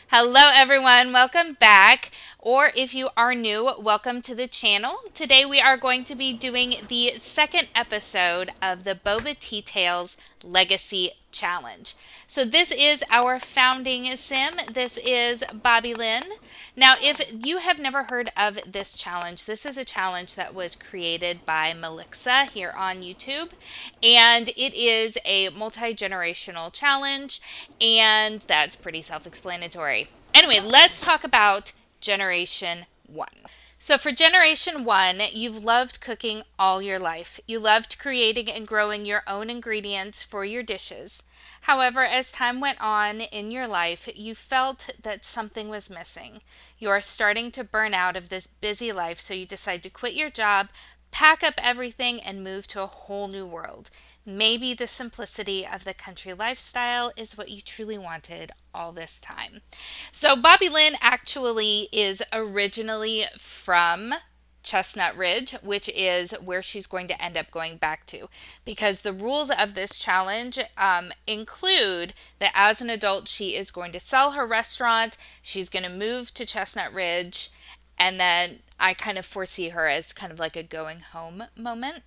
Hello, everyone. Welcome back. Or if you are new, welcome to the channel. Today we are going to be doing the second episode of the Boba Tea Tales Legacy Challenge. So this is our founding sim. This is Bobby Lynn. Now, if you have never heard of this challenge, this is a challenge that was created by Melixa here on YouTube, and it is a multi-generational challenge, and that's pretty self-explanatory. Anyway, let's talk about Generation 1. So, for Generation 1, you've loved cooking all your life. You loved creating and growing your own ingredients for your dishes. However, as time went on in your life, you felt that something was missing. You are starting to burn out of this busy life, so you decide to quit your job, pack up everything, and move to a whole new world. Maybe the simplicity of the country lifestyle is what you truly wanted all this time. So, Bobby Lynn actually is originally from Chestnut Ridge, which is where she's going to end up going back to. Because the rules of this challenge include that as an adult, she is going to sell her restaurant, she's going to move to Chestnut Ridge, and then I kind of foresee her as kind of like a going home moment.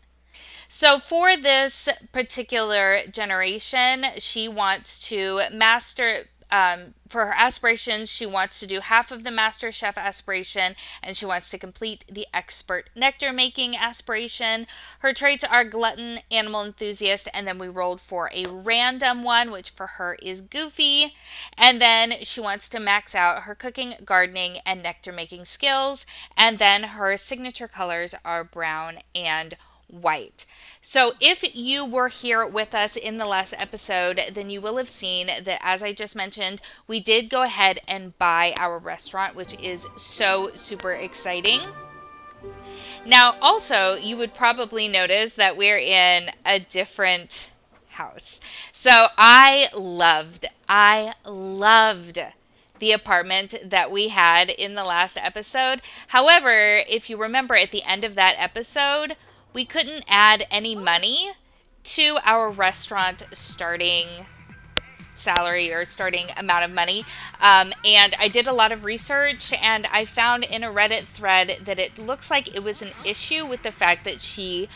So, for this particular generation, she wants to master. For her aspirations, she wants to do half of the Master Chef aspiration, and she wants to complete the expert nectar making aspiration. Her traits are glutton, animal enthusiast, and then we rolled for a random one, which for her is goofy. And then she wants to max out her cooking, gardening, and nectar making skills. And then her signature colors are brown and white. So, if you were here with us in the last episode, then you will have seen that, as I just mentioned, we did go ahead and buy our restaurant, which is so super exciting. Now, also, you would probably notice that we're in a different house. So, I loved the apartment that we had in the last episode. However, if you remember at the end of that episode, we couldn't add any money to our restaurant starting salary or starting amount of money. And I did a lot of research, and I found in a Reddit thread that it looks like it was an issue with the fact that she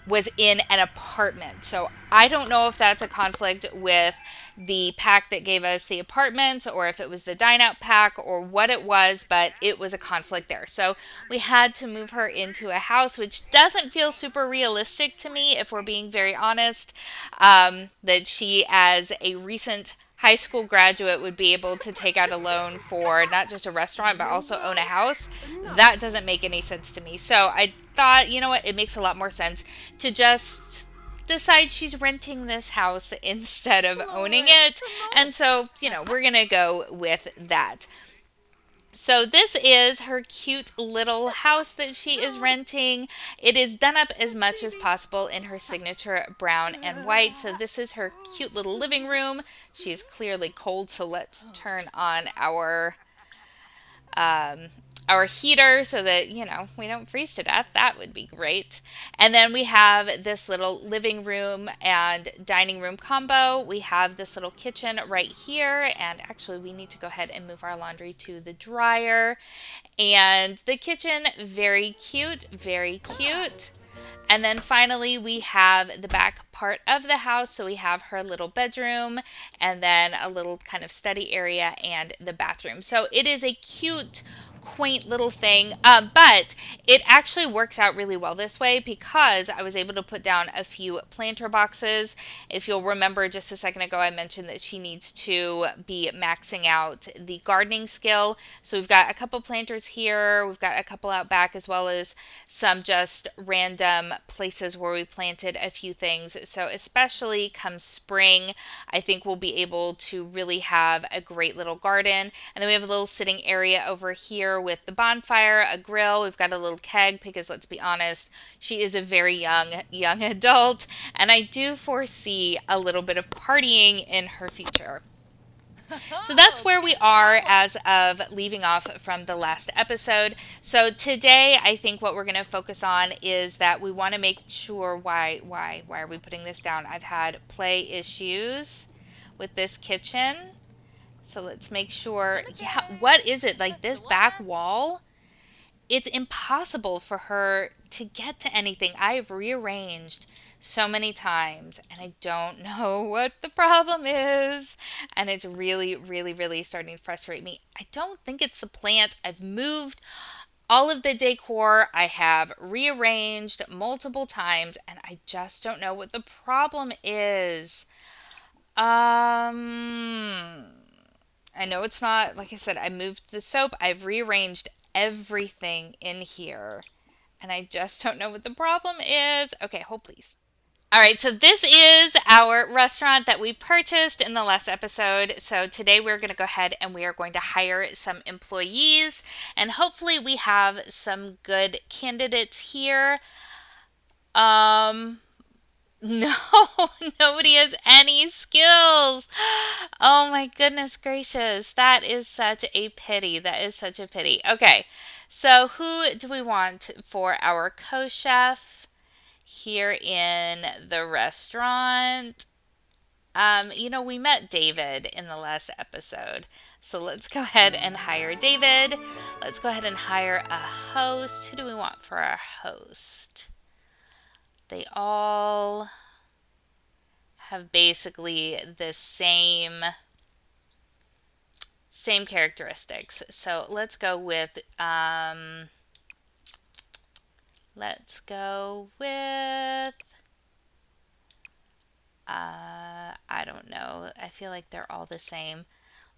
was in an apartment. So I don't know if that's a conflict with the pack that gave us the apartment, or if it was the dine out pack, or what it was, but it was a conflict there. So we had to move her into a house, which doesn't feel super realistic to me, if we're being very honest, that she, as a recent high school graduate, would be able to take out a loan for not just a restaurant but also own a house. That doesn't make any sense to me. So I thought, you know what, it makes a lot more sense to just decide she's renting this house instead of owning it. And so, we're going to go with that. So this is her cute little house that she is renting. It is done up as much as possible in her signature brown and white. So this is her cute little living room. She's clearly cold, so let's turn on um, our heater so that, we don't freeze to death. That would be great. And then we have this little living room and dining room combo. We have this little kitchen right here. And actually, we need to go ahead and move our laundry to the dryer. And the kitchen, very cute, very cute. And then finally, we have the back part of the house. So we have her little bedroom, and then a little kind of study area and the bathroom. So it is a cute, quaint little thing, but it actually works out really well this way because I was able to put down a few planter boxes. If you'll remember, just a second ago I mentioned that she needs to be maxing out the gardening skill. So we've got a couple planters here, we've got a couple out back, as well as some just random places where we planted a few things. So especially come spring, I think we'll be able to really have a great little garden. And then we have a little sitting area over here with the bonfire, a grill. We've got a little keg because, let's be honest, she is a very young adult, and I do foresee a little bit of partying in her future. So that's where we are as of leaving off from the last episode. So today, I think what we're going to focus on is that we want to make sure why are we putting this down? I've had play issues with this kitchen. So let's make sure. Yeah, what is it? Like this back wall? It's impossible for her to get to anything. I've rearranged so many times and I don't know what the problem is. And it's really, really, really starting to frustrate me. I don't think it's the plant. I've moved all of the decor. I have rearranged multiple times and I just don't know what the problem is. Um, I know it's not, like I said, I moved the soap. I've rearranged everything in here. And I just don't know what the problem is. Okay, hold please. All right, so this is our restaurant that we purchased in the last episode. So today we're going to go ahead and we are going to hire some employees. And hopefully we have some good candidates here. Um, No, nobody has any skills. Oh my goodness gracious. That is such a pity. That is such a pity. Okay, so who do we want for our co-chef here in the restaurant? We met David in the last episode. So let's go ahead and hire David. Let's go ahead and hire a host. Who do we want for our host? They all have basically the same characteristics. So let's go with I don't know. I feel like they're all the same.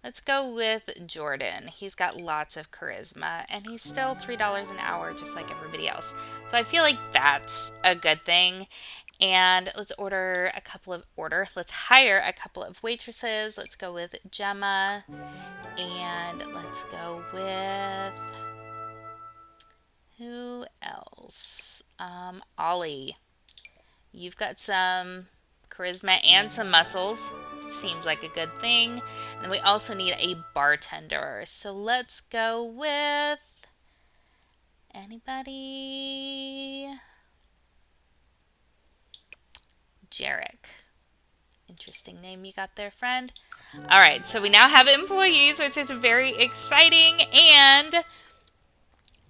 Let's go with Jordan. He's got lots of charisma and he's still $3 an hour just like everybody else. So I feel like that's a good thing. And let's hire a couple of waitresses. Let's go with Gemma and let's go with who else? Ollie. You've got some charisma and some muscles. Seems like a good thing. And we also need a bartender. So let's go with anybody? Jarek. Interesting name you got there, friend. All right, so we now have employees, which is very exciting. And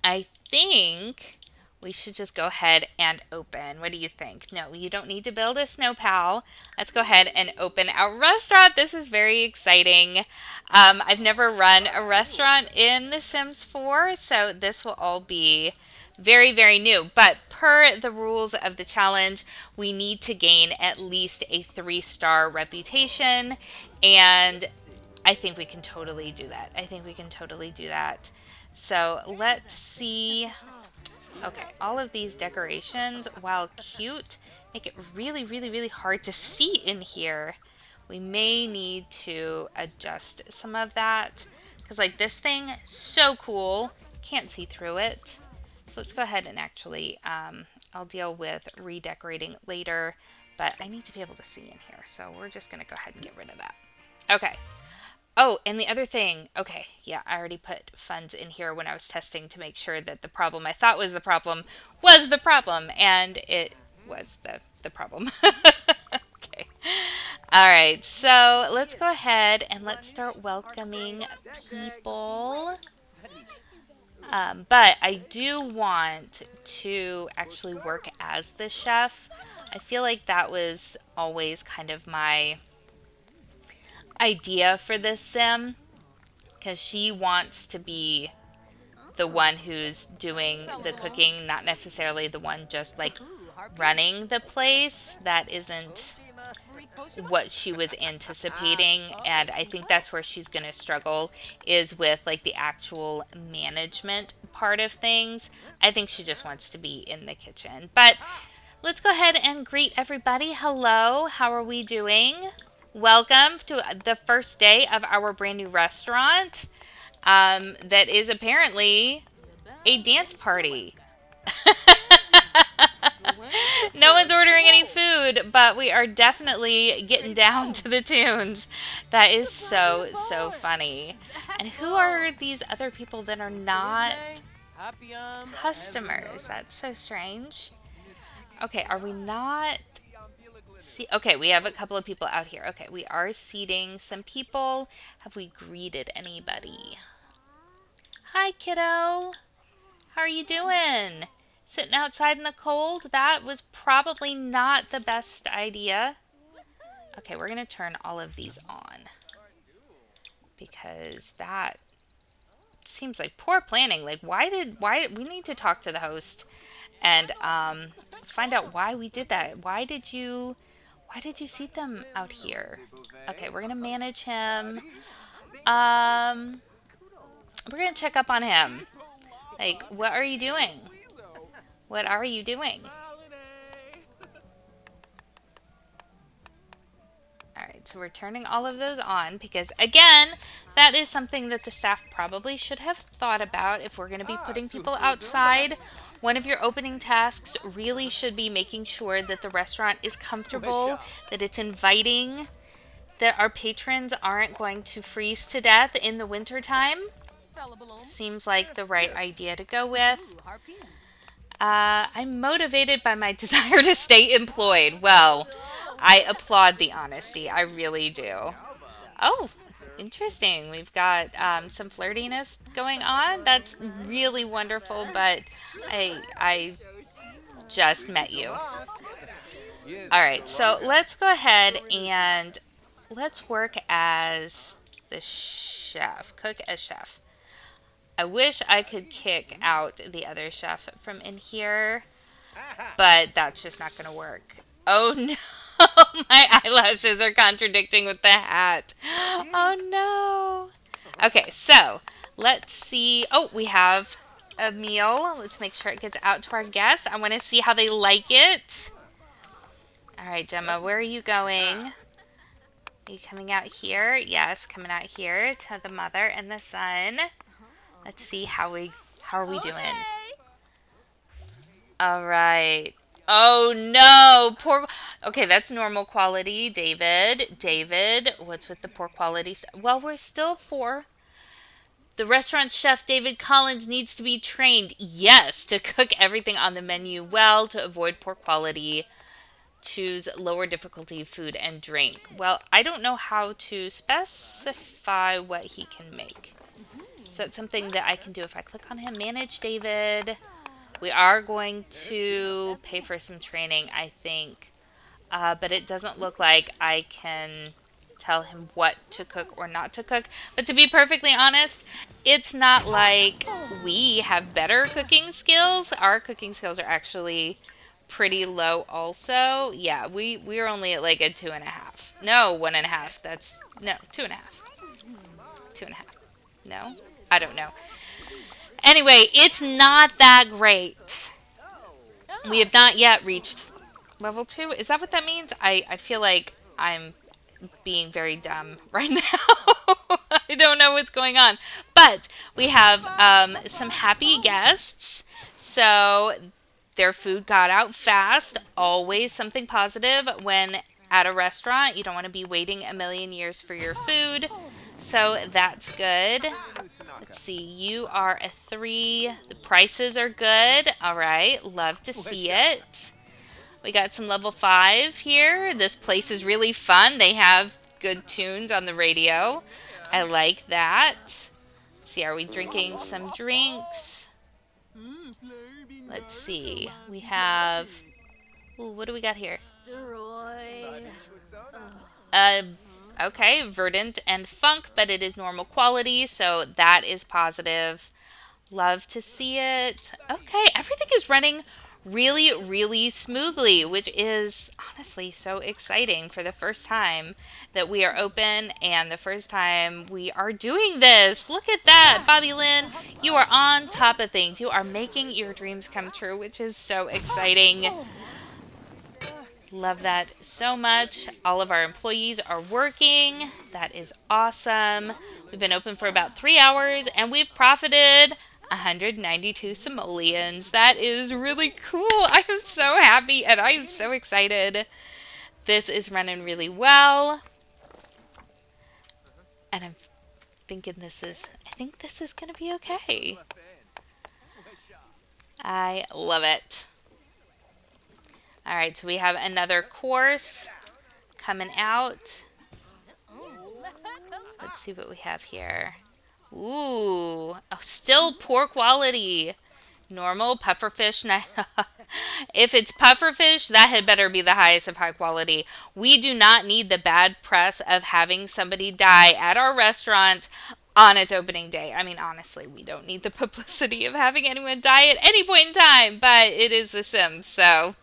I think we should just go ahead and open. What do you think? No, you don't need to build a snow pal. Let's go ahead and open our restaurant. This is very exciting. I've never run a restaurant in The Sims 4, so this will all be very, very new. But per the rules of the challenge, we need to gain at least a 3-star reputation. And I think we can totally do that. I think we can totally do that. So let's see. Okay, all of these decorations, while cute, make it really, really, really hard to see in here. We may need to adjust some of that because like this thing, so cool, can't see through it. So let's go ahead and actually, I'll deal with redecorating later, but I need to be able to see in here. So we're just going to go ahead and get rid of that. Okay. Oh, and the other thing, okay, yeah, I already put funds in here when I was testing to make sure that the problem I thought was the problem, and it was the problem. Okay. All right, so let's go ahead and let's start welcoming people. But I do want to actually work as the chef. I feel like that was always kind of my idea for this sim because she wants to be the one who's doing the cooking, not necessarily the one just like running the place. That isn't what she was anticipating, and I think that's where she's going to struggle is with like the actual management part of things. I think she just wants to be in the kitchen. But let's go ahead and greet everybody. Hello, how are we doing? Welcome to the first day of our brand new restaurant that is apparently a dance party. No one's ordering any food, but we are definitely getting down to the tunes. That is so, so funny. And who are these other people that are not customers? That's so strange. Okay, are we not? See, okay, we have a couple of people out here. Okay, we are seating some people. Have we greeted anybody? Hi, kiddo. How are you doing? Sitting outside in the cold? That was probably not the best idea. Okay, we're going to turn all of these on because that seems like poor planning. Like, why we need to talk to the host and find out why we did that. Why did you seat them out here? Okay, we're going to manage him. Um, we're going to check up on him. Like, what are you doing? What are you doing? All right, so we're turning all of those on because, again, that is something that the staff probably should have thought about if we're going to be putting people outside. One of your opening tasks really should be making sure that the restaurant is comfortable, that it's inviting, that our patrons aren't going to freeze to death in the wintertime. Seems like the right idea to go with. I'm motivated by my desire to stay employed. Well, I applaud the honesty. I really do. Oh, interesting. We've got some flirtiness going on. That's really wonderful, but I just met you. All right, so let's go ahead and let's work as the chef, cook as chef. I wish I could kick out the other chef from in here, but that's just not going to work. Oh no, my eyelashes are contradicting with the hat. Oh no. Okay, so let's see. Oh, we have a meal. Let's make sure it gets out to our guests. I want to see how they like it. All right, Gemma, where are you going? Are you coming out here? Yes, coming out here to the mother and the son. Let's see how are we doing? All right. Oh no, poor. Okay, that's normal quality, David. David, what's with the poor quality? Well, we're still four. The restaurant chef David Collins needs to be trained, yes, to cook everything on the menu well to avoid poor quality. Choose lower difficulty food and drink. Well, I don't know how to specify what he can make. Is that something that I can do if I click on him? Manage David. We are going to pay for some training, I think. But it doesn't look like I can tell him what to cook or not to cook. But to be perfectly honest, it's not like we have better cooking skills. Our cooking skills are actually pretty low also. Yeah, we are only at like a 2.5. No, 1.5. That's, no, 2.5. 2.5. No? I don't know. Anyway, it's not that great. We have not yet reached level 2. Is that what that means? I feel like I'm being very dumb right now. I don't know what's going on. But we have some happy guests. So their food got out fast. Always something positive when at a restaurant. You don't want to be waiting a million years for your food. So that's good. Let's see. You are a 3. The prices are good. All right. Love to see it. We got some level 5 here. This place is really fun. They have good tunes on the radio. I like that. Let's see. Are we drinking some drinks? Let's see. We have... Ooh, what do we got here? Okay, verdant and funk, but it is normal quality, so that is positive. Love to see it. Okay, everything is running really, really smoothly, which is honestly so exciting for the first time that we are open and the first time we are doing this. Look at that, Bobby Lynn. You are on top of things. You are making your dreams come true, which is so exciting. Love that so much. All of our employees are working. That is awesome. We've been open for about 3 hours and we've profited 192 simoleons. That is really cool. I am so happy and I am so excited. This is running really well. And I'm thinking I think this is going to be okay. I love it. All right, so we have another course coming out. Let's see what we have here. Ooh, oh, still poor quality. Normal pufferfish. If it's pufferfish, that had better be the highest of high quality. We do not need the bad press of having somebody die at our restaurant on its opening day. I mean, honestly, we don't need the publicity of having anyone die at any point in time, but it is The Sims, so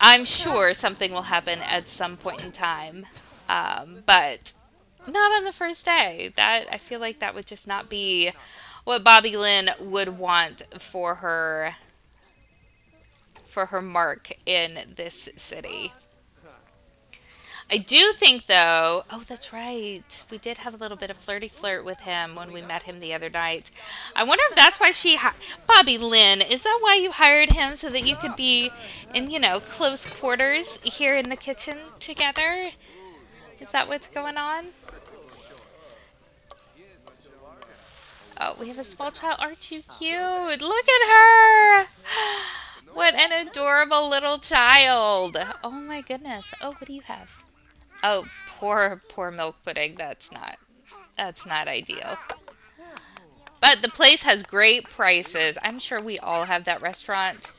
I'm sure something will happen at some point in time. But not on the first day. That I feel like that would just not be what Bobby Lynn would want for her mark in this city. I do think though, oh that's right. We did have a little bit of flirty flirt with him when we met him the other night. I wonder if that's why Bobby Lynn, is that why you hired him so that you could be in, close quarters here in the kitchen together? Is that what's going on? Oh, we have a small child. Aren't you cute? Look at her. What an adorable little child. Oh my goodness. Oh, what do you have? Oh, poor milk pudding. That's not ideal. But the place has great prices. I'm sure we all have that restaurant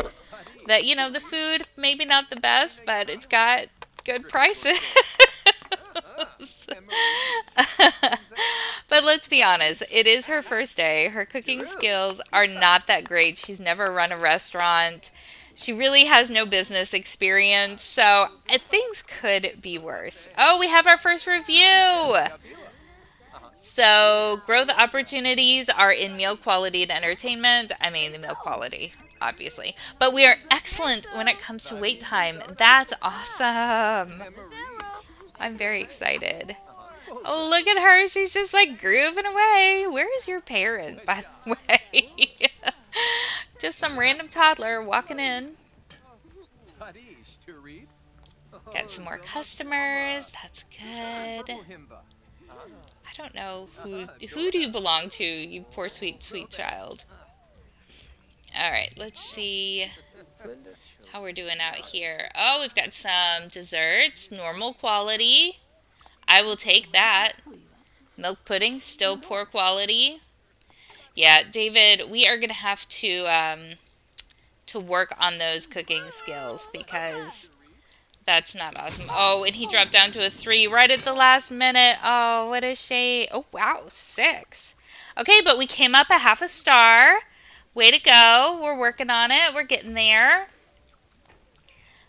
that, the food maybe not the best, but it's got good prices. But let's be honest, it is her first day. Her cooking skills are not that great. She's never run a restaurant. She really has no business experience, so things could be worse. Oh, we have our first review. So, growth opportunities are in meal quality and entertainment. I mean, the meal quality, obviously. But we are excellent when it comes to wait time. That's awesome. I'm very excited. Oh, look at her. She's just like grooving away. Where is your parent, by the way? Just some random toddler walking in. Got some more customers. That's good. I don't know who do you belong to, you poor sweet child. All right, let's see how we're doing out here. Oh, we've got some desserts, normal quality. I will take that. Milk pudding, still poor quality. Yeah, David, we are gonna have to work on those cooking skills because that's not awesome. Oh, and he dropped down to a 3 right at the last minute. Oh, what a shame. Oh, wow, 6. Okay, but we came up a half a star. Way to go. We're working on it. We're getting there.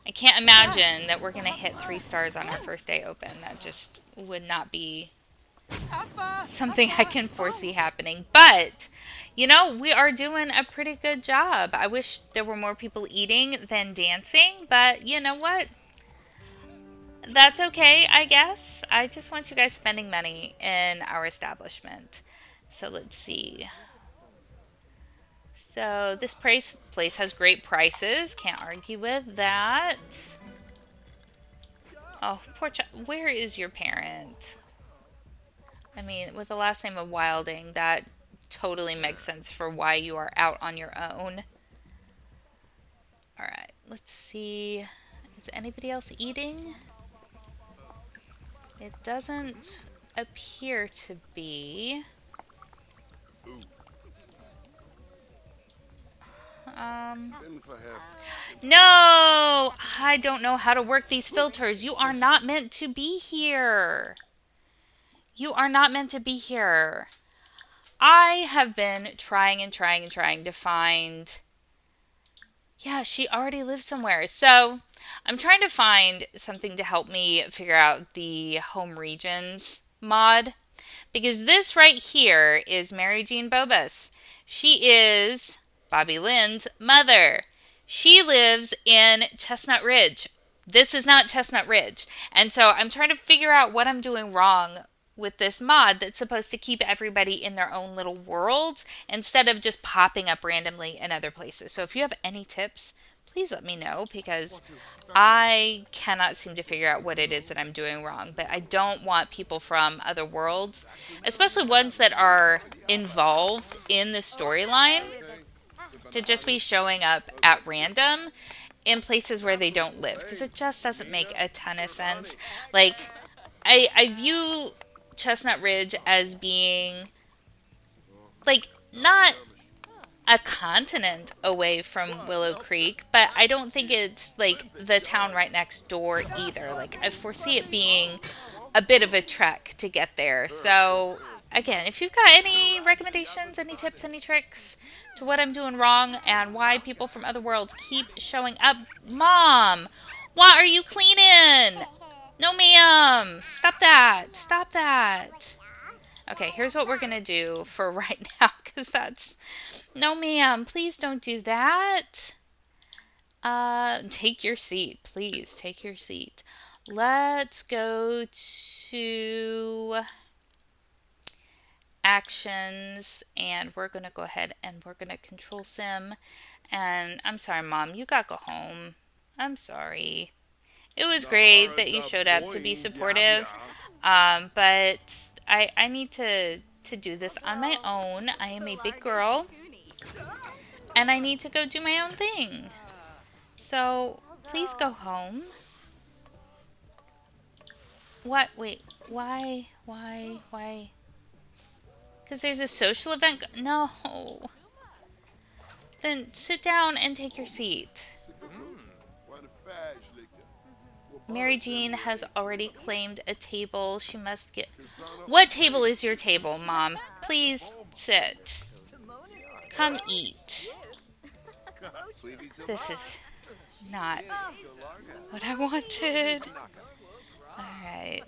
I can't imagine that we're going to hit 3 stars on our first day open. That just would not be something I can foresee happening. But, we are doing a pretty good job. I wish there were more people eating than dancing, but you know what? That's okay, I guess. I just want you guys spending money in our establishment. So let's see. So this place has great prices. Can't argue with that. Oh, poor child. Where is your parent? I mean, with the last name of Wilding, that totally makes sense for why you are out on your own. All right, let's see. Is anybody else eating? It doesn't appear to be. No! I don't know how to work these filters. You are not meant to be here. You are not meant to be here. I have been trying and trying and trying to find... Yeah, she already lives somewhere. So I'm trying to find something to help me figure out the home regions mod. Because this right here is Mary Jean Bobas. She is Bobby Lynn's mother. She lives in Chestnut Ridge. This is not Chestnut Ridge. And so I'm trying to figure out what I'm doing wrong with this mod that's supposed to keep everybody in their own little worlds instead of just popping up randomly in other places. So if you have any tips, please let me know because I cannot seem to figure out what it is that I'm doing wrong. But I don't want people from other worlds, especially ones that are involved in the storyline, to just be showing up at random in places where they don't live, because it just doesn't make a ton of sense. Like, I view Chestnut Ridge as being like not a continent away from Willow Creek, but I don't think it's like the town right next door either. Like, I foresee it being a bit of a trek to get there. So, again, if you've got any recommendations, any tips, any tricks to what I'm doing wrong and why people from other worlds keep showing up, Mom, why are you cleaning? No, ma'am. Stop that. Stop that. Okay, here's what we're going to do for right now, because that's... No, ma'am, please don't do that. Take your seat. Please, take your seat. Let's go to actions, and we're going to go ahead and we're going to control sim. And I'm sorry, Mom, you got to go home. I'm sorry. It was great that you showed up to be supportive, but I need to do this on my own. I am a big girl, and I need to go do my own thing. So, please go home. What? Wait, why? Why? Because there's a social event? No. Then sit down and take your seat. Mary Jean has already claimed a table. She must get... What table is your table, Mom? Please sit. Come eat. This is not what I wanted. Alright.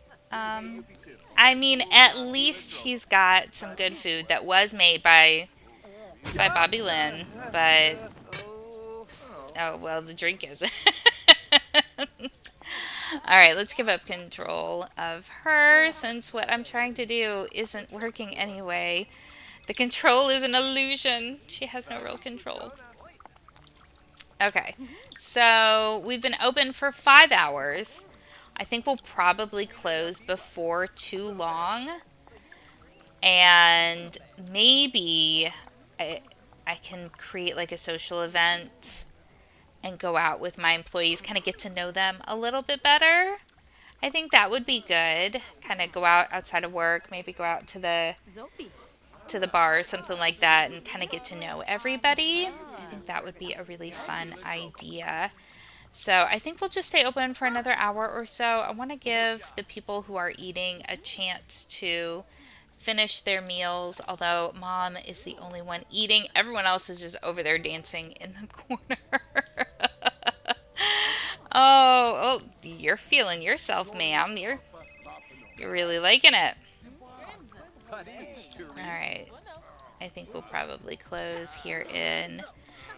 I mean, at least she's got some good food that was made by Bobby Lynn, but... Oh, well, the drink isn't. Alright, let's give up control of her, since what I'm trying to do isn't working anyway. The control is an illusion. She has no real control. Okay, so we've been open for 5 hours. I think we'll probably close before too long. And maybe I can create like a social event and go out with my employees, kind of get to know them a little bit better. I think that would be good. Kind of go out outside of work, maybe go out to the bar or something like that, and kind of get to know everybody. I think that would be a really fun idea. So I think we'll just stay open for another hour or so. I want to give the people who are eating a chance to finish their meals, although Mom is the only one eating. Everyone else is just over there dancing in the corner. Oh, you're feeling yourself, ma'am. You're really liking it. All right. I think we'll probably close here in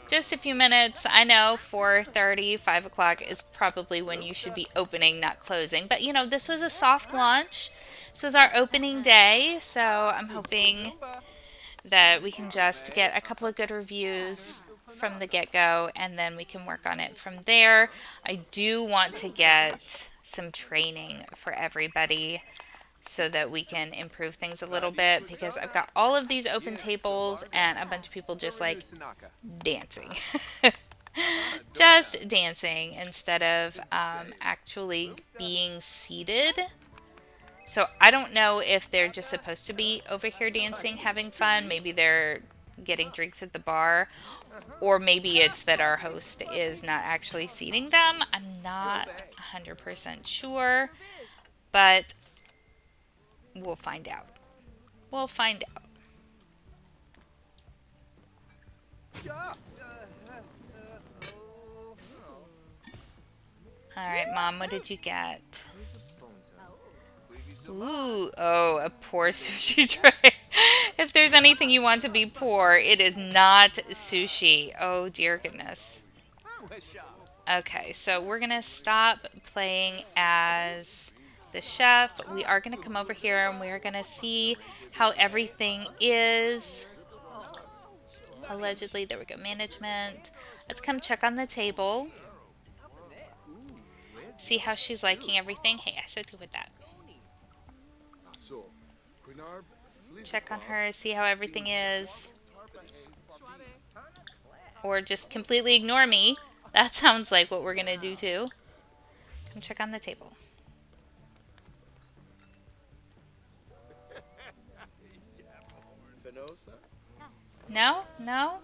just a few minutes. I know 4:30, 5 o'clock is probably when you should be opening, not closing. But, you know, this was a soft launch. This was our opening day, so I'm hoping that we can just get a couple of good reviews from the get-go, and then we can work on it from there. I do want to get some training for everybody so that we can improve things a little bit, because I've got all of these open tables and a bunch of people just like dancing. Just dancing instead of actually being seated. So I don't know if they're just supposed to be over here dancing, having fun. Maybe they're getting drinks at the bar, or maybe it's that our host is not actually seating them. I'm not 100% sure, but we'll find out. We'll find out. All right, Mom, what did you get? Ooh, oh, a poor sushi tray. If there's anything you want to be poor, it is not sushi. Oh, dear goodness. Okay, so we're going to stop playing as the chef. We are going to come over here and we are going to see how everything is. Allegedly, there we go, management. Let's come check on the table. See how she's liking everything. Hey, I said good with that. Check on her, see how everything is. Or just completely ignore me. That sounds like what we're gonna do too. Come check on the table. No? No?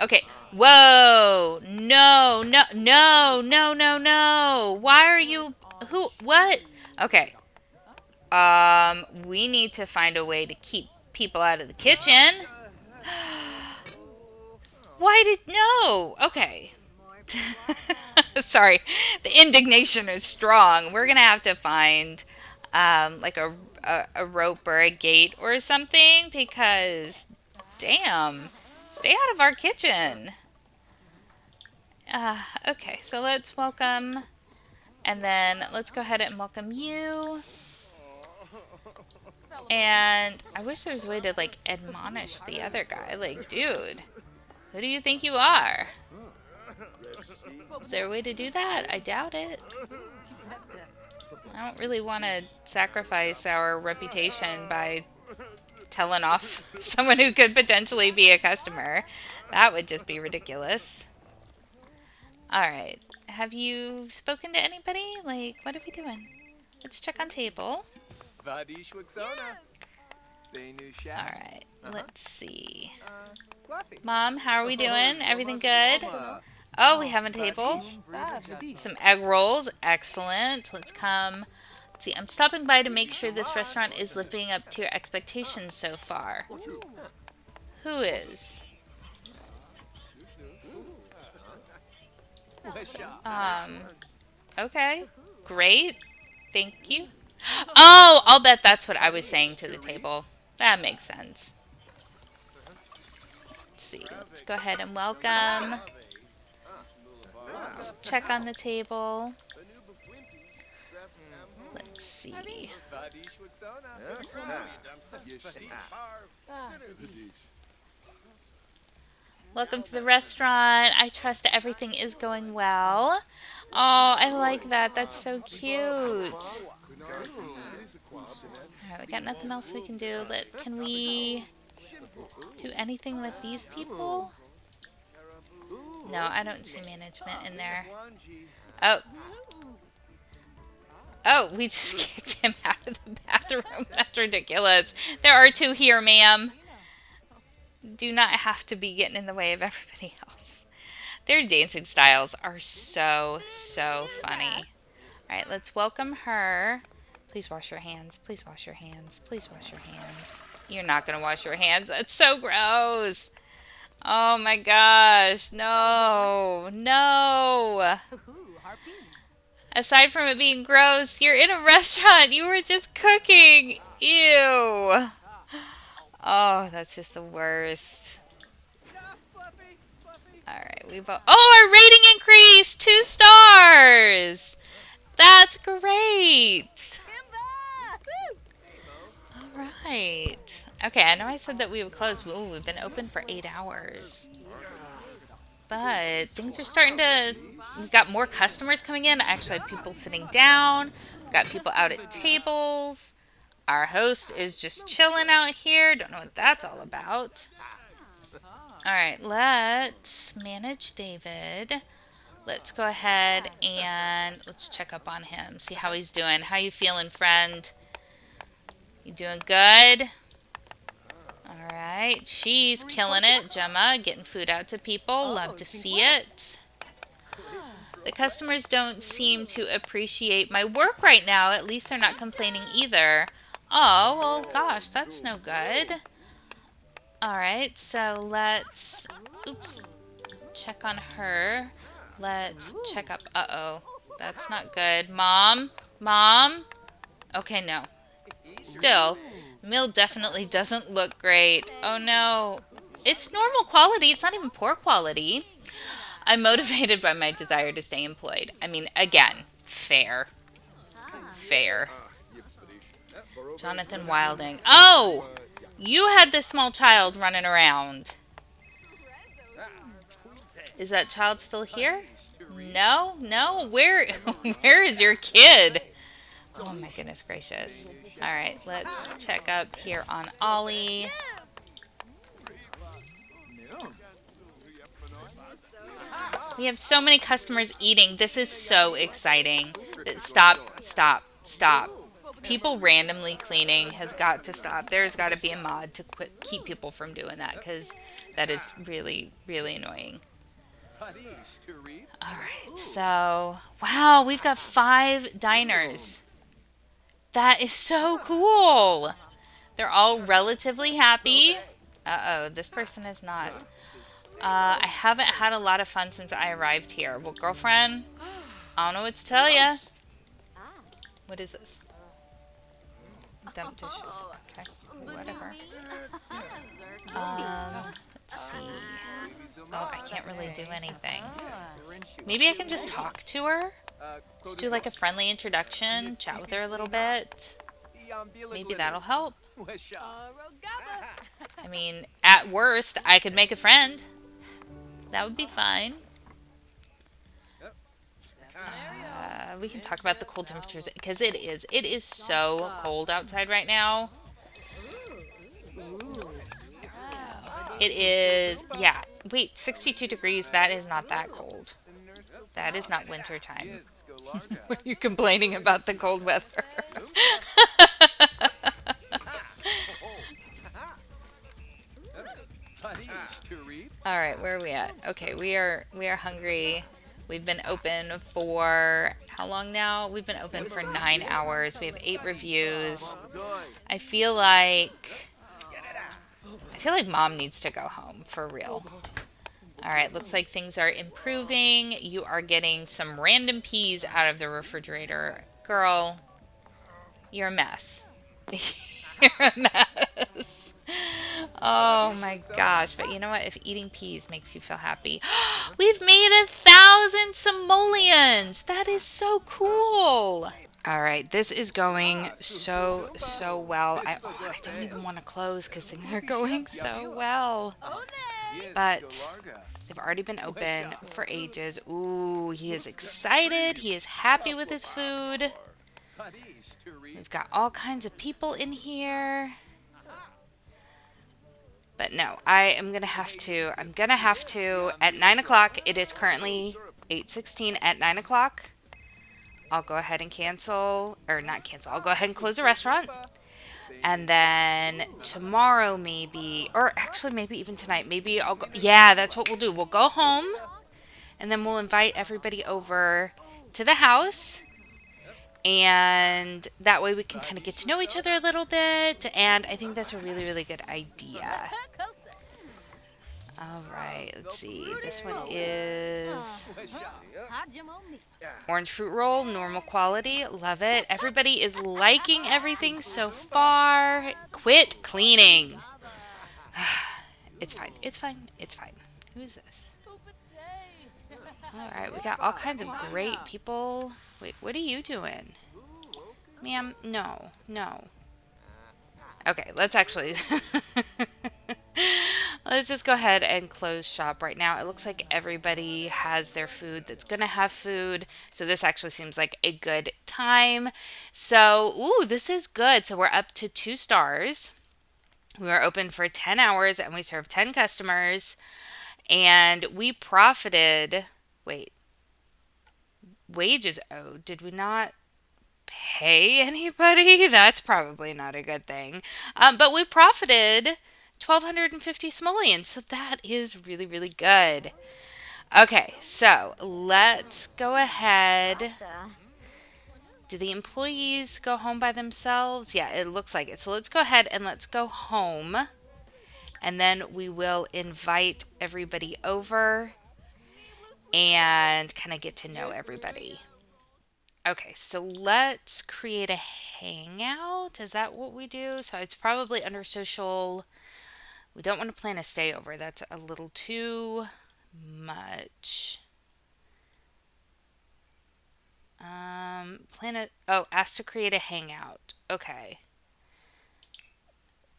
Okay. Whoa! No, no, no, no, no, no. Why are you... Who? What? Okay. We need to find a way to keep people out of the kitchen. Why did... No! Okay. Sorry. The indignation is strong. We're gonna have to find, like a rope or a gate or something because... Damn. Stay out of our kitchen. Okay, so let's welcome, and then let's go ahead and welcome you. And I wish there was a way to, like, admonish the other guy. Like, dude, who do you think you are? Is there a way to do that? I doubt it. I don't really want to sacrifice our reputation by telling off someone who could potentially be a customer. That would just be ridiculous. Alright. Have you spoken to anybody? Like, what are we doing? Let's check on table. Alright. Let's see. Mom, how are we doing? Everything good? Oh, we have a table. Some egg rolls. Excellent. Let's come. Let's see. I'm stopping by to make sure this restaurant is living up to your expectations so far. Who is? Okay. Great. Thank you. Oh, I'll bet that's what I was saying to the table. That makes sense. Let's see. Let's go ahead and welcome. Let's check on the table. Let's see. Welcome to the restaurant. I trust everything is going well. Oh, I like that. That's so cute. Alright, we got nothing else we can do. Can we do anything with these people? No, I don't see management in there. Oh. Oh, we just kicked him out of the bathroom. That's ridiculous. There are two here, ma'am. Do not have to be getting in the way of everybody else. Their dancing styles are so, so funny. Alright, let's welcome her. Please wash your hands. Please wash your hands. Please wash your hands. You're not going to wash your hands. That's so gross. Oh my gosh. No. No. Aside from it being gross, you're in a restaurant. You were just cooking. Ew. Oh, that's just the worst. Alright, oh, our rating increased! 2 stars! That's great! Alright. Okay, I know I said that we would close. Ooh, we've been open for 8 hours. But things are starting to... We've got more customers coming in. I actually have people sitting down. We've got people out at tables. Our host is just chilling out here. Don't know what that's all about. Alright, let's manage David. Let's go ahead and let's check up on him. See how he's doing. How you feeling, friend? You doing good? Alright, she's killing it. Gemma, getting food out to people. Love to see it. The customers don't seem to appreciate my work right now. At least they're not complaining either. Oh, well, gosh, that's no good. Alright, so let's... Oops. Check on her. Let's check up... Uh-oh. That's not good. Mom? Mom? Okay, no. Still, meal definitely doesn't look great. Oh, no. It's normal quality. It's not even poor quality. I'm motivated by my desire to stay employed. I mean, again, fair. Fair. Jonathan Wilding. Oh! You had this small child running around. Is that child still here? No? No? Where is your kid? Oh my goodness gracious. Alright, let's check up here on Ollie. We have so many customers eating. This is so exciting. Stop, stop, stop. People randomly cleaning has got to stop. There's got to be a mod to keep people from doing that because that is really, really annoying. All right, so wow, we've got 5 diners. That is so cool. They're all relatively happy. Uh-oh, this person is not. I haven't had a lot of fun since I arrived here. Well, girlfriend, I don't know what to tell you. What is this? Dump dishes. Okay, whatever. Let's see. Oh, I can't really do anything. Maybe I can just talk to her? Just do like a friendly introduction, chat with her a little bit. Maybe that'll help. I mean, at worst, I could make a friend. That would be fine. We can talk about the cold temperatures because it is so cold outside right now. It is, yeah. Wait, 62 degrees. That is not that cold. That is not winter time. What are you complaining about the cold weather? All right, where are we at? Okay, we are hungry. We've been open for how long now? We've been open for 9 hours. We have 8 reviews. I feel like mom needs to go home for real. All right, looks like things are improving. You are getting some random peas out of the refrigerator. Girl, you're a mess. You're a mess. Oh my gosh. But you know what? If eating peas makes you feel happy, we've made 1,000 simoleons. That is so cool. All right, this is going so well. I don't even want to close because things are going so well. But they've already been open for ages. Ooh, he is excited. He is happy with his food. We've got all kinds of people in here. But no, I'm going to have to, at 9 o'clock, it is currently 8:16 at 9 o'clock. I'll go ahead and cancel, or not cancel, I'll go ahead and close the restaurant. And then tomorrow maybe, or actually maybe even tonight, maybe I'll go, yeah, that's what we'll do. We'll go home, and then we'll invite everybody over to the house. And that way we can kind of get to know each other a little bit. And I think that's a really, really good idea. All right, let's see. This one is orange fruit roll, normal quality. Love it. Everybody is liking everything so far. Quit cleaning. It's fine. It's fine. It's fine. Who is this? All right, we got all kinds of great people. Wait, what are you doing? Ma'am, no, no. Okay, let's actually... Let's just go ahead and close shop right now. It looks like everybody has their food that's going to have food. So this actually seems like a good time. So, ooh, this is good. So we're up to 2 stars. We were open for 10 hours and we served 10 customers. And we profited... Wait. Wages owed. Did we not pay anybody? That's probably not a good thing. But we profited 1,250 simoleons, so that is really, really good. Okay, so let's go ahead. Do the employees go home by themselves? Yeah, it looks like it. So let's go ahead and let's go home. And then we will invite everybody over and kind of get to know everybody. Okay, so let's create a hangout. Is that what we do? So it's probably under social. We don't want to plan a stay over. That's a little too much. Ask to create a hangout. Okay.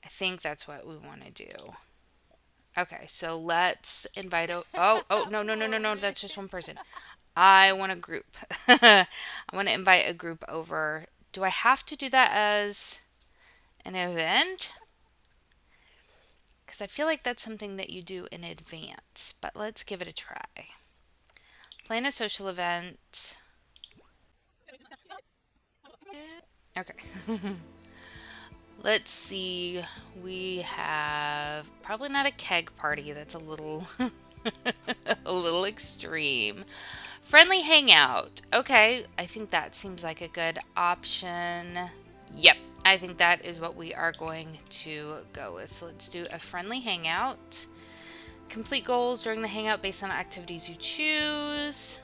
I think that's what we want to do. Okay, so let's invite. No. That's just one person. I want a group. I want to invite a group over. Do I have to do that as an event? Because I feel like that's something that you do in advance. But let's give it a try. Plan a social event. Okay. Let's see. We have probably not a keg party. That's a little a little extreme. Friendly hangout. Okay, I think that seems like a good option. Yep, I think that is what we are going to go with. So let's do a friendly hangout. Complete goals during the hangout based on activities you choose.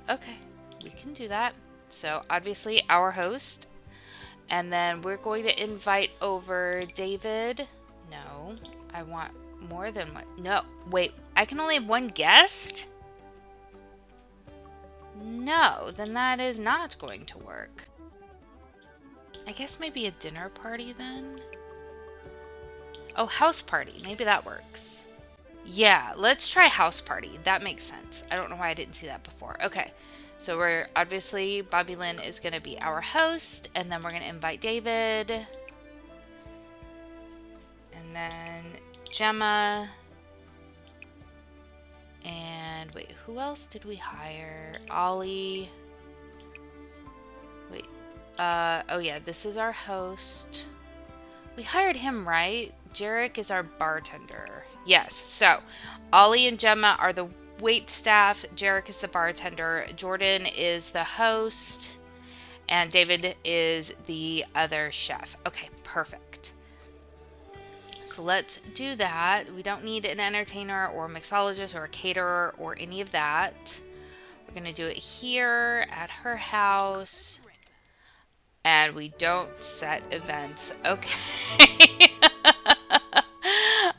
Okay, we can do that. So obviously our host. And then we're going to invite over David. No, I want more than one. No, wait, I can only have one guest? No, then that is not going to work. I guess maybe a dinner party then? Oh, house party. Maybe that works. Yeah, let's try house party. That makes sense. I don't know why I didn't see that before. Okay, so we're obviously Bobby Lynn is going to be our host, and then we're going to invite David, and then Gemma, and wait, who else did we hire? Ollie. Wait, oh yeah, this is our host. We hired him, right? Jarek is our bartender. Yes, so Ollie and Gemma are the wait staff. Jarek is the bartender. Jordan is the host. And David is the other chef. Okay, perfect. So let's do that. We don't need an entertainer or a mixologist or a caterer or any of that. We're going to do it here at her house. And we don't set events. Okay.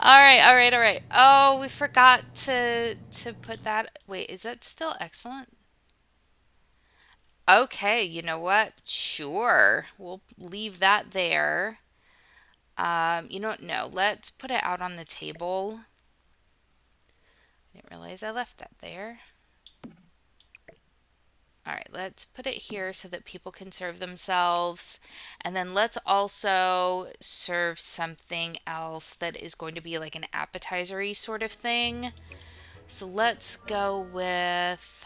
All right. Oh, we forgot to put that. Wait, is that still excellent? Okay, you know what? Sure. We'll leave that there. You don't know. Let's put it out on the table. I didn't realize I left that there. All right, let's put it here so that people can serve themselves. And then let's also serve something else that is going to be like an appetizer-y sort of thing. So let's go with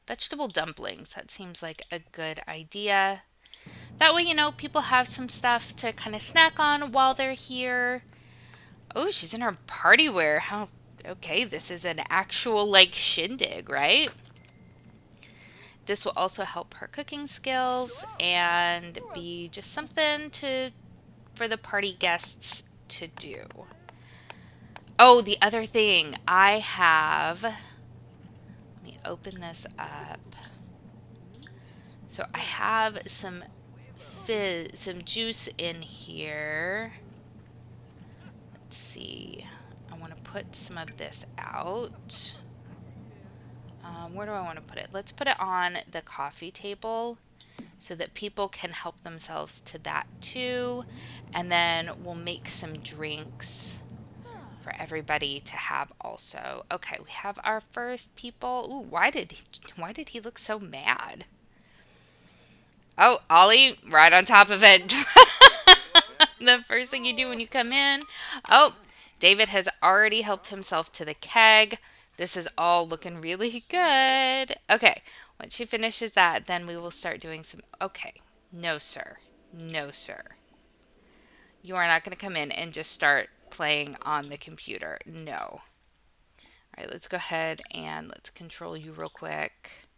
vegetable dumplings. That seems like a good idea. That way, you know, people have some stuff to kind of snack on while they're here. Oh, she's in her party wear. How okay, this is an actual like shindig, right? This will also help her cooking skills and be just something to for the party guests to do. Oh, the other thing I have, let me open this up. So I have some some juice in here. Let's see. I want to put some of this out. Where do I want to put it? Let's put it on the coffee table so that people can help themselves to that too. And then we'll make some drinks for everybody to have also. Okay, we have our first people. Ooh, why did he look so mad? Oh, Ollie, right on top of it. The first thing you do when you come in. Oh, David has already helped himself to the keg. This is all looking really good. Okay, once she finishes that, then we will start doing some. Okay, no, sir. No, sir. You are not going to come in and just start playing on the computer. No. All right, let's go ahead and let's control you real quick.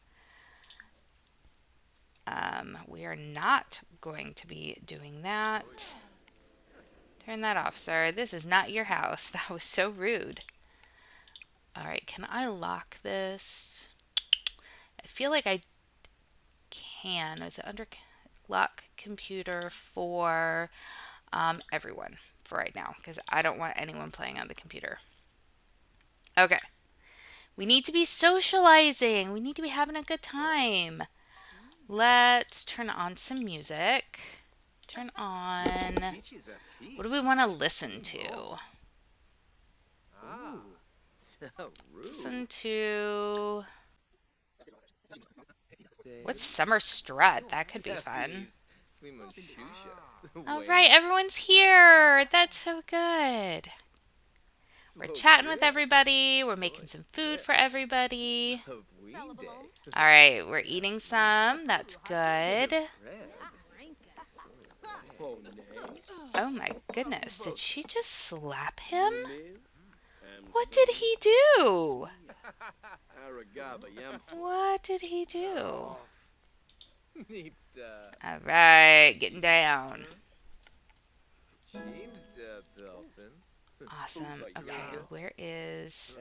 We are not going to be doing that. Turn that off, sir. This is not your house. That was so rude. All right, can I lock this? I feel like I can. Is it under lock computer for everyone for right now? Because I don't want anyone playing on the computer. Okay. We need to be socializing. We need to be having a good time. Let's turn on some music. Turn on. What do we want to listen to? Listen to. What's Summer Strut? That could be fun. All right, everyone's here. That's so good. We're chatting with everybody. We're making some food for everybody. All right, we're eating some. That's good. Oh my goodness, did she just slap him? What did he do? What did he do? All right, getting down. Awesome. Okay, where is...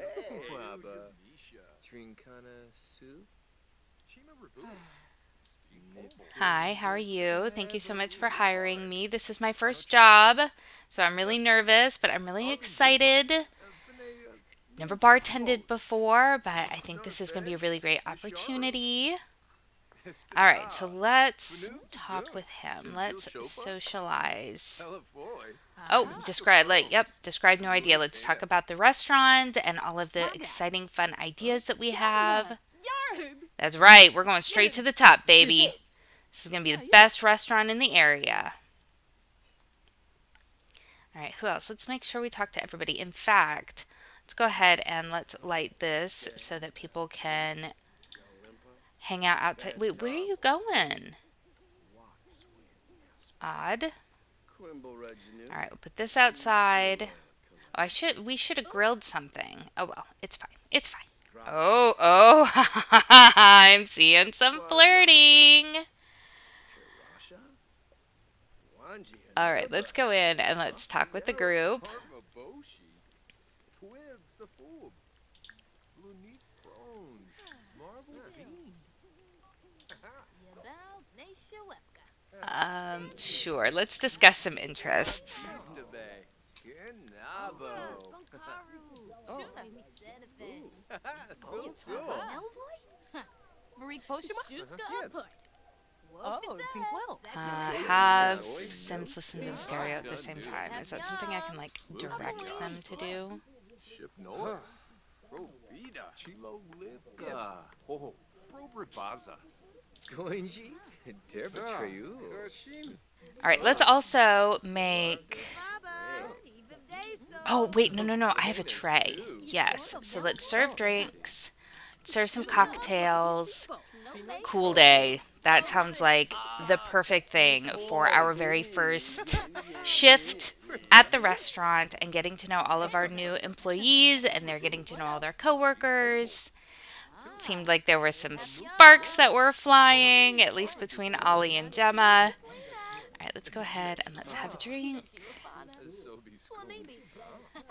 Hi, how are you? Thank you so much for hiring me. This is my first job, so I'm really nervous, but I'm really excited. Never bartended before, but I think this is going to be a really great opportunity. All right, so let's talk with him. Let's socialize. Oh, describe new idea. Let's talk about the restaurant and all of the exciting, fun ideas that we have. That's right, we're going straight to the top, baby. This is going to be the best restaurant in the area. All right, who else? Let's make sure we talk to everybody. In fact, let's go ahead and let's light this so that people can hang out outside. Wait, where are you going? Odd. All right, we'll put this outside. Oh, we should have grilled something. Oh well, it's fine. It's fine. Oh, I'm seeing some flirting. All right, let's go in and let's talk with the group. Sure, let's discuss some interests. Have Sims listen to the stereo at the same time. Is that something I can, like, direct them to do? All right, let's also make... Oh, wait, no. I have a tray. Yes, so let's serve drinks, serve some cocktails. Cool day. That sounds like the perfect thing for our very first shift at the restaurant and getting to know all of our new employees, and they're getting to know all their coworkers. It seemed like there were some sparks that were flying, at least between Ollie and Gemma. All right, let's go ahead and let's have a drink.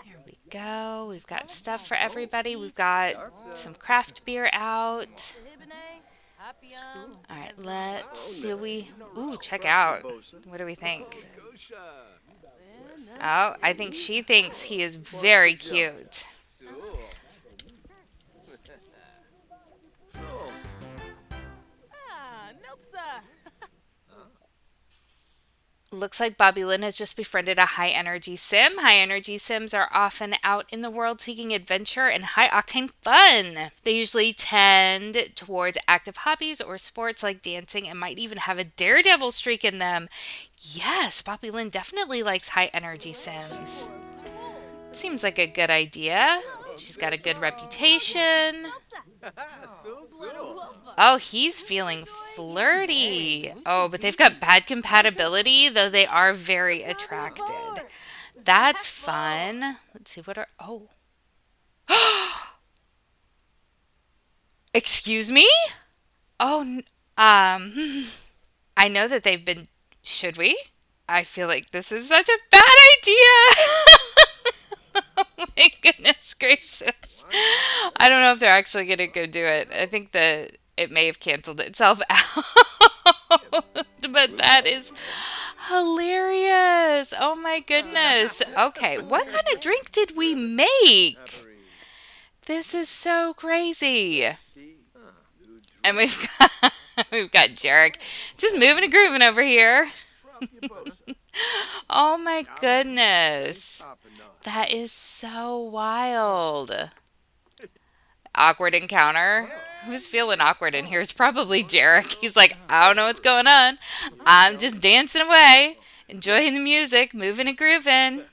There we go. We've got stuff for everybody. We've got some craft beer out. All right, let's see what we... Ooh, check out. What do we think? Oh, I think she thinks he is very cute. Looks like Bobby Lynn has just befriended a high-energy sim. High-energy sims are often out in the world seeking adventure and high-octane fun. They usually tend towards active hobbies or sports like dancing and might even have a daredevil streak in them. Yes, Bobby Lynn definitely likes high-energy sims. Seems like a good idea. She's got a good reputation. Oh, he's feeling flirty. Oh, but they've got bad compatibility, though they are very attracted. That's fun. Let's see, what are... Oh. Excuse me? Oh, I know that they've been... Should we? I feel like this is such a bad idea. Oh my goodness gracious. I don't know if they're actually going to go do it. I think that it may have canceled itself out. But that is hilarious. Oh my goodness. Okay, what kind of drink did we make? This is so crazy. And we've got Jarek just moving and grooving over here. Oh my goodness. That is so wild. Awkward encounter. Who's feeling awkward in here? It's probably Jarek. He's like, I don't know what's going on. I'm just dancing away, enjoying the music, moving and grooving.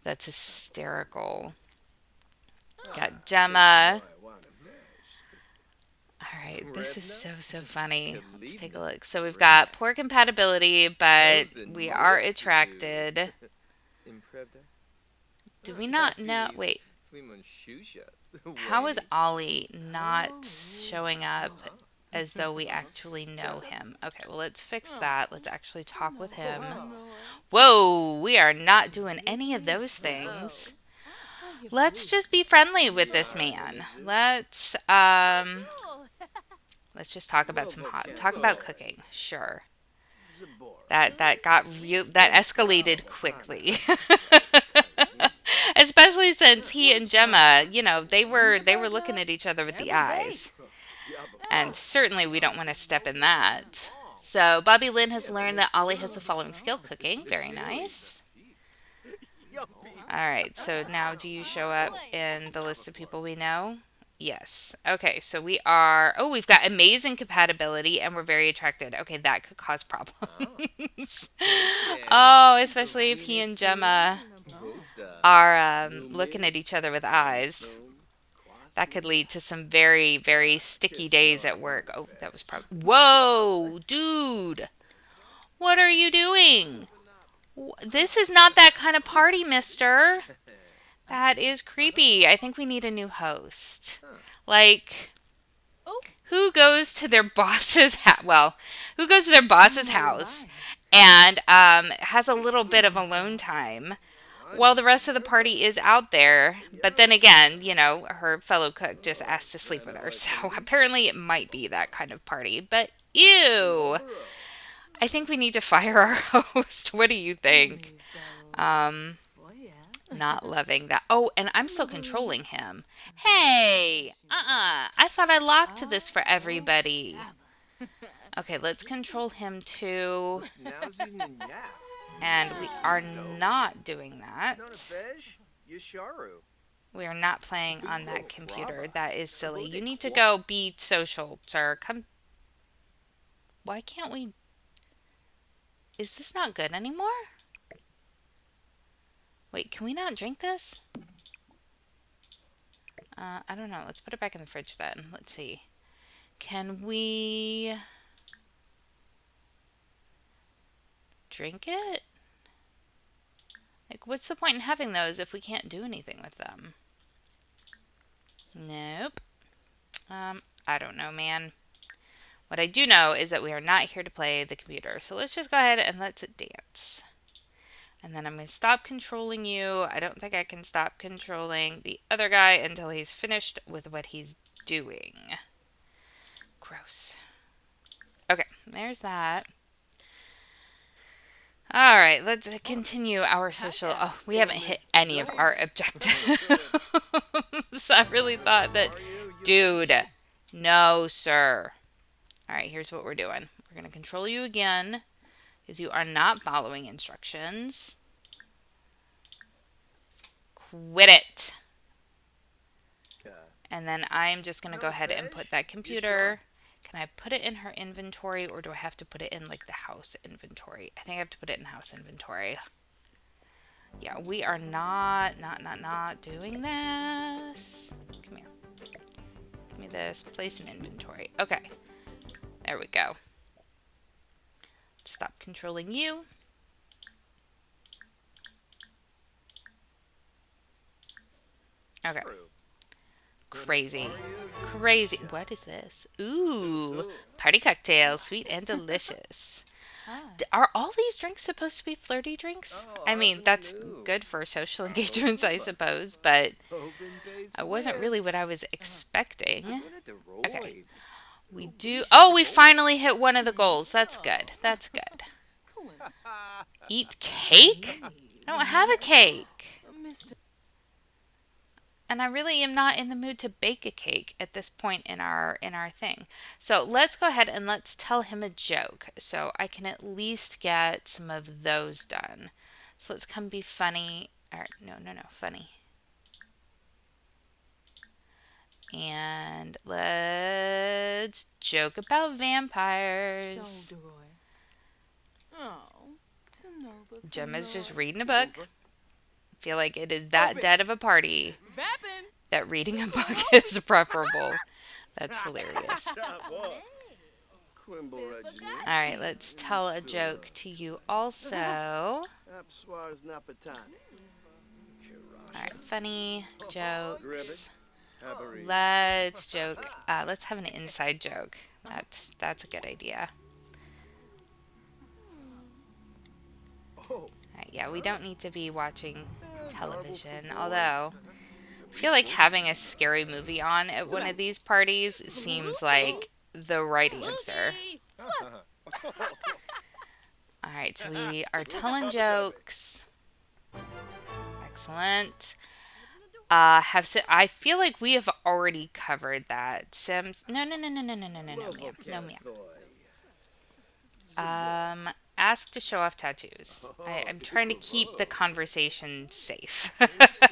That's hysterical. Got Gemma. All right, this is so funny. Let's take a look. So we've got poor compatibility, but we are attracted. Do we not know? Wait, how is Ollie not showing up as though we actually know him? Okay, well, let's fix that. Let's actually talk with him. Whoa, we are not doing any of those things. Let's just be friendly with this man. Let's just talk about talk about cooking. Sure. That escalated quickly. Especially since he and Gemma, they were looking at each other with the eyes. And certainly we don't want to step in that. So Bobby Lynn has learned that Ollie has the following skill: cooking. Very nice. All right, so now do you show up in the list of people we know? Yes. Okay, so we've got amazing compatibility and we're very attracted. Okay, that could cause problems. Oh, especially if he and Gemma are looking at each other with eyes. That could lead to some very, very sticky days at work. Oh, that was probably. Whoa, dude. What are you doing? This is not that kind of party, mister. That is creepy. I think we need a new host. Like, who goes to their boss's who goes to their boss's house and has a little bit of alone time while the rest of the party is out there? But then again, her fellow cook just asked to sleep with her. So apparently it might be that kind of party. But ew. I think we need to fire our host. What do you think? Not loving that. Oh, and I'm still controlling him. Hey, I thought I locked this for everybody. Okay, let's control him too. And we are not doing that. We are not playing on that computer. That is silly. You need to go be social, sir. Come. Why can't we? Is this not good anymore? Wait, can we not drink this? I don't know. Let's put it back in the fridge then. Let's see. Can we drink it? Like, what's the point in having those if we can't do anything with them? Nope. I don't know, man. What I do know is that we are not here to play the computer. So let's just go ahead and let's dance. And then I'm going to stop controlling you. I don't think I can stop controlling the other guy until he's finished with what he's doing. Gross. Okay, there's that. All right, let's continue our social. Oh, we haven't hit any of our objectives. I really thought that, dude, no, sir. All right, here's what we're doing. We're going to control you again because you are not following instructions. Quit it. And then I'm just going to go ahead and put that computer. Can I put it in her inventory or do I have to put it in like the house inventory? I think I have to put it in house inventory. Yeah, we are not doing this. Come here. Give me this. Place in inventory. Okay. There we go. Stop controlling you. Okay. Crazy. Crazy. What is this? Ooh. Party cocktail. Sweet and delicious. Are all these drinks supposed to be flirty drinks? I mean, that's good for social engagements, I suppose, but it wasn't really what I was expecting. Okay. We do. Oh, we finally hit one of the goals. That's good. That's good. Eat cake? I don't have a cake. And I really am not in the mood to bake a cake at this point in our thing. So let's go ahead and let's tell him a joke so I can at least get some of those done. So let's come be funny. Or no, funny. And let's joke about vampires. Gemma's just reading a book. feel like it is that dead of a party that reading a book is preferable. That's hilarious. All right, let's tell a joke to you also. All right, funny jokes. Let's joke. Let's have an inside joke. That's a good idea. All right, yeah, we don't need to be watching television. Although, I feel like having a scary movie on at one of these parties seems like the right answer. All right, so we are telling jokes. Excellent. I feel like we have already covered that. Sims. No, no, no, no, no, no, no, no, no, ma'am. No, ma'am. Ask to show off tattoos. I'm trying to keep the conversation safe.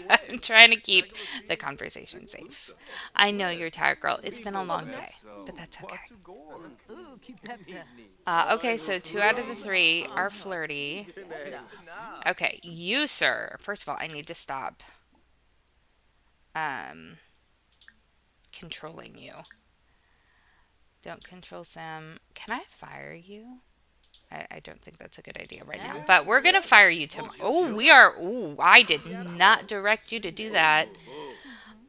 I'm trying to keep the conversation safe. I know you're tired, girl. It's been a long day, but that's okay. Okay, so 2 out of the 3 are flirty. Okay, you, sir. First of all, I need to stop controlling you. Don't control Sam. Can I fire you? I don't think that's a good idea right now. But we're going to fire you tomorrow. Oh, we are. Oh, I did not direct you to do that.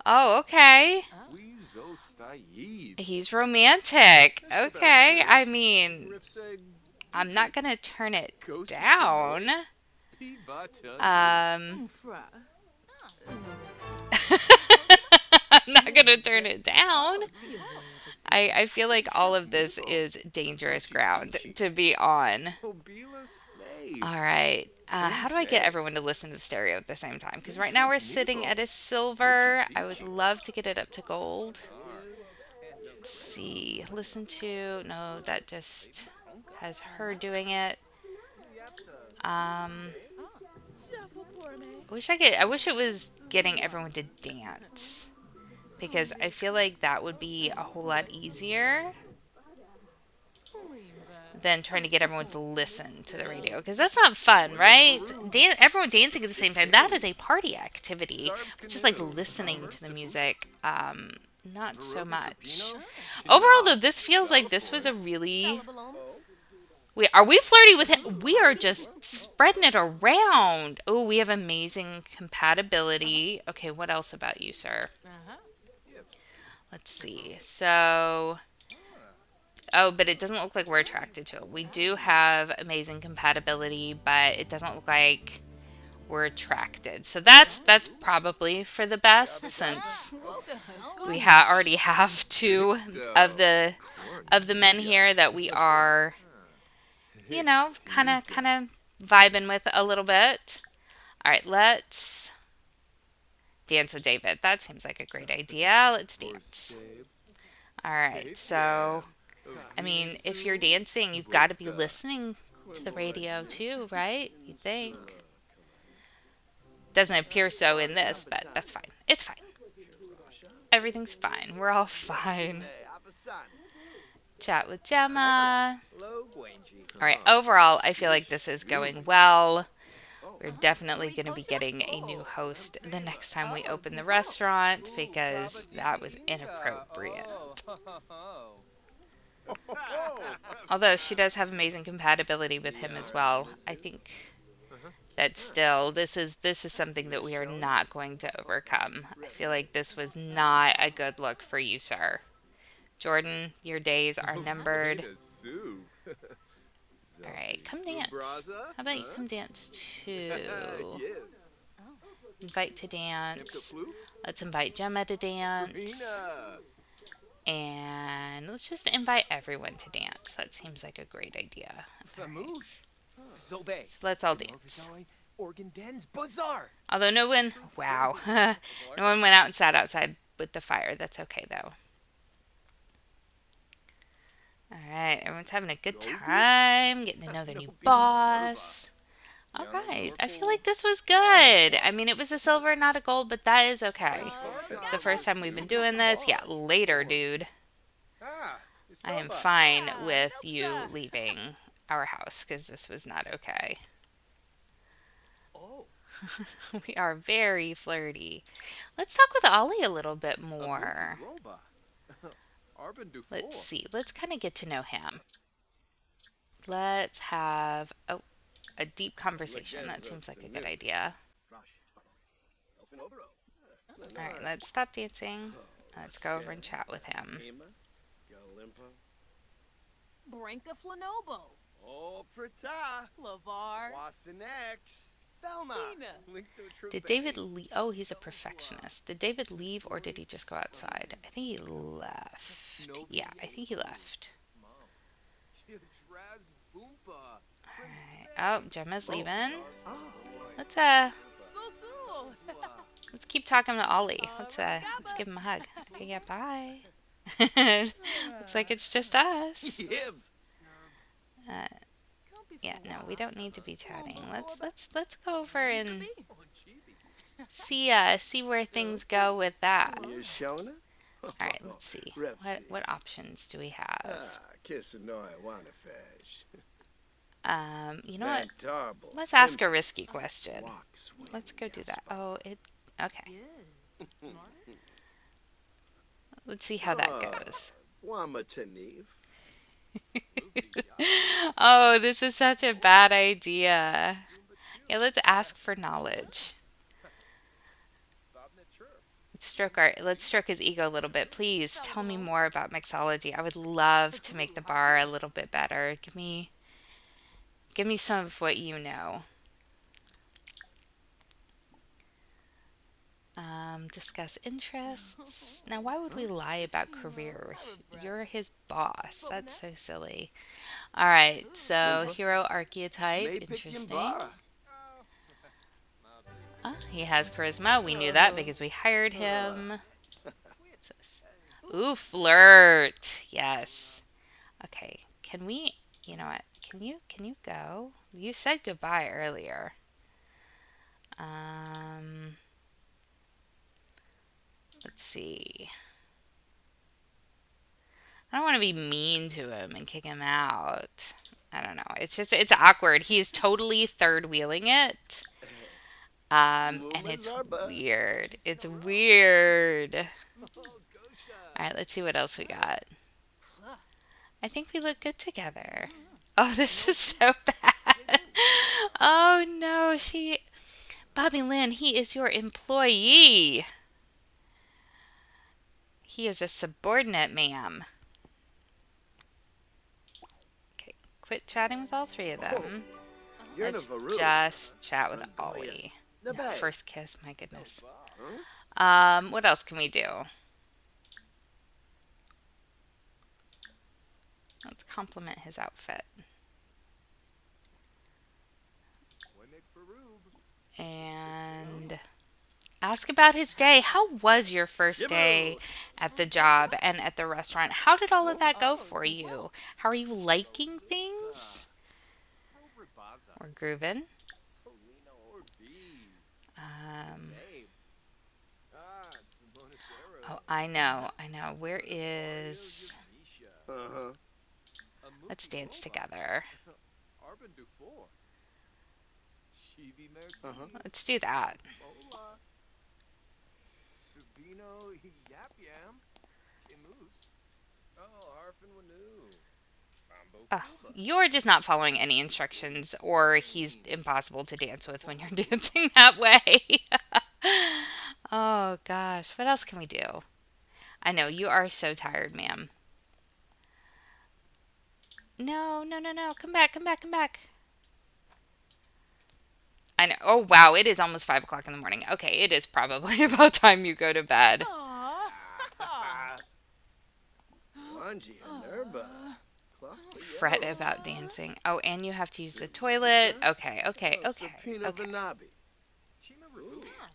Oh, okay. He's romantic. Okay. I mean, I'm not going to turn it down. I'm not going to turn it down. I feel like all of this is dangerous ground to be on. All right. How do I get everyone to listen to the stereo at the same time? Because right now we're sitting at a silver. I would love to get it up to gold. Let's see. Listen to. No, that just has her doing it. I wish it was getting everyone to dance. Because I feel like that would be a whole lot easier than trying to get everyone to listen to the radio. Because that's not fun, right? Everyone dancing at the same time, that is a party activity. But just like listening to the music, not so much. Overall, though, this feels like this was a really... Are we flirty with him? We are just spreading it around. Oh, we have amazing compatibility. Okay, what else about you, sir? Let's see. So, but it doesn't look like we're attracted to it. We do have amazing compatibility, but it doesn't look like we're attracted. So that's probably for the best, since we already have 2 of the men here that we are, kind of vibing with a little bit. All right, let's dance with David. That seems like a great idea. Let's dance. All right, so, I mean, if you're dancing, you've got to be listening to the radio too, right? You think. Doesn't appear so in this, but that's fine. It's fine. Everything's fine. We're all fine. Chat with Gemma. All right, overall, I feel like this is going well. We're definitely going to be getting a new host the next time we open the restaurant, because that was inappropriate. Although she does have amazing compatibility with him as well. I think that still, this is something that we are not going to overcome. I feel like this was not a good look for you, sir. Jordan, your days are numbered. All right, come dance. How about you come dance too? Invite to dance. Let's invite Gemma to dance. And let's just invite everyone to dance. That seems like a great idea. Right. So let's all dance. Although no one, wow, no one went out and sat outside with the fire. That's okay though. All right, everyone's having a good time, getting to know their new boss. All right, I feel like this was good. I mean, it was a silver, not a gold, but that is okay. It's the first time we've been doing this. Yeah, later, dude. I am fine with you leaving our house, because this was not okay. We are very flirty. Let's talk with Ollie a little bit more. Let's see. Let's kind of get to know him. Let's have a deep conversation. That seems like a good idea. All right, let's stop dancing. Let's go over and chat with him. Brinka Flanobo. Oh, Prata. Lavar. Wasanex. Thelma. Did David leave? Oh, he's a perfectionist. Did David leave or did he just go outside? I think he left. Yeah, I think he left. Alright. Oh, Gemma's leaving. Let's let's keep talking to Ollie. Let's give him a hug. Okay, yeah, bye. Looks like it's just us. Uh, yeah, no, we don't need to be chatting. Let's go over and see where things go with that. All right, let's see. What options do we have? You know what? Let's ask a risky question. Let's go do that. Oh, okay. Let's see how that goes. Oh, this is such a bad idea. Yeah, let's ask for knowledge. Let's stroke his ego a little bit. Please tell me more about mixology. I would love to make the bar a little bit better. Give me some of what you know. Discuss interests. Now, why would we lie about career? You're his boss. That's so silly. All right, so hero archetype. Interesting. He has charisma. We knew that because we hired him. Ooh, flirt. Yes. Okay. You know what? Can you go? You said goodbye earlier. Let's see. I don't want to be mean to him and kick him out. I don't know. It's awkward. He's totally third wheeling it. And it's weird. It's weird. All right, let's see what else we got. I think we look good together. Oh, this is so bad. Oh no, Bobby Lynn, he is your employee. He is a subordinate, ma'am. Okay, quit chatting with all three of them. Let's just chat with Ollie. No, first kiss, my goodness. What else can we do? Let's compliment his outfit. And ask about his day. How was your first day at the job and at the restaurant? How did all of that go for you? How are you liking things? We're grooving. Oh, I know. Where is... Let's dance together. Let's do that. Oh, you're just not following any instructions, or he's impossible to dance with when you're dancing that way. Oh gosh, what else can we do? I know, you are so tired, ma'am. No, no, no, no. Come back, come back, come back. I know. Oh, wow. It is almost 5 o'clock in the morning. Okay, it is probably about time you go to bed. Fret about dancing. Oh, and you have to use the toilet. Okay, okay, okay. Okay.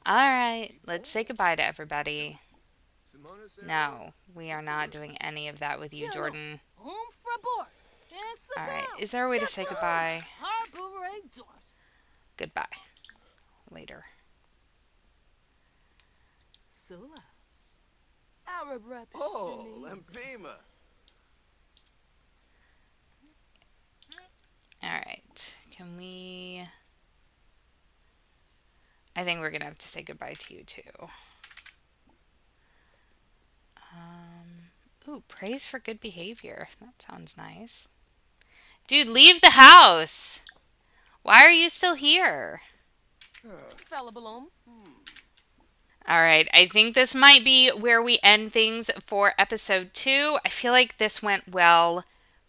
All right. Let's say goodbye to everybody. No, we are not doing any of that with you, Jordan. All right. Is there a way to say goodbye? Goodbye. Later. Oh, Lampima. All right. Can we... I think we're going to have to say goodbye to you too. Ooh, praise for good behavior. That sounds nice. Dude, leave the house. Why are you still here? Fella Bloom. All right, I think this might be where we end things for episode 2. I feel like this went well,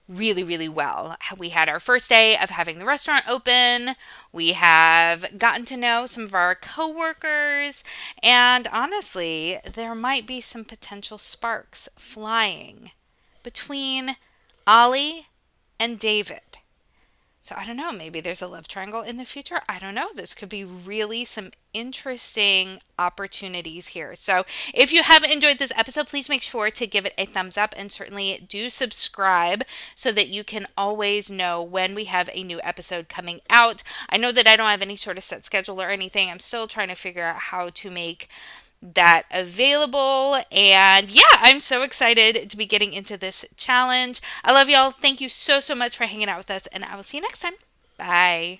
really, really well. We had our first day of having the restaurant open. We have gotten to know some of our coworkers, and honestly, there might be some potential sparks flying between Ollie and David. So I don't know, maybe there's a love triangle in the future. I don't know. This could be really some interesting opportunities here. So if you have enjoyed this episode, please make sure to give it a thumbs up and certainly do subscribe so that you can always know when we have a new episode coming out. I know that I don't have any sort of set schedule or anything. I'm still trying to figure out how to make that available. And yeah, I'm so excited to be getting into this challenge. I love y'all. Thank you so, so much for hanging out with us, and I will see you next time. Bye.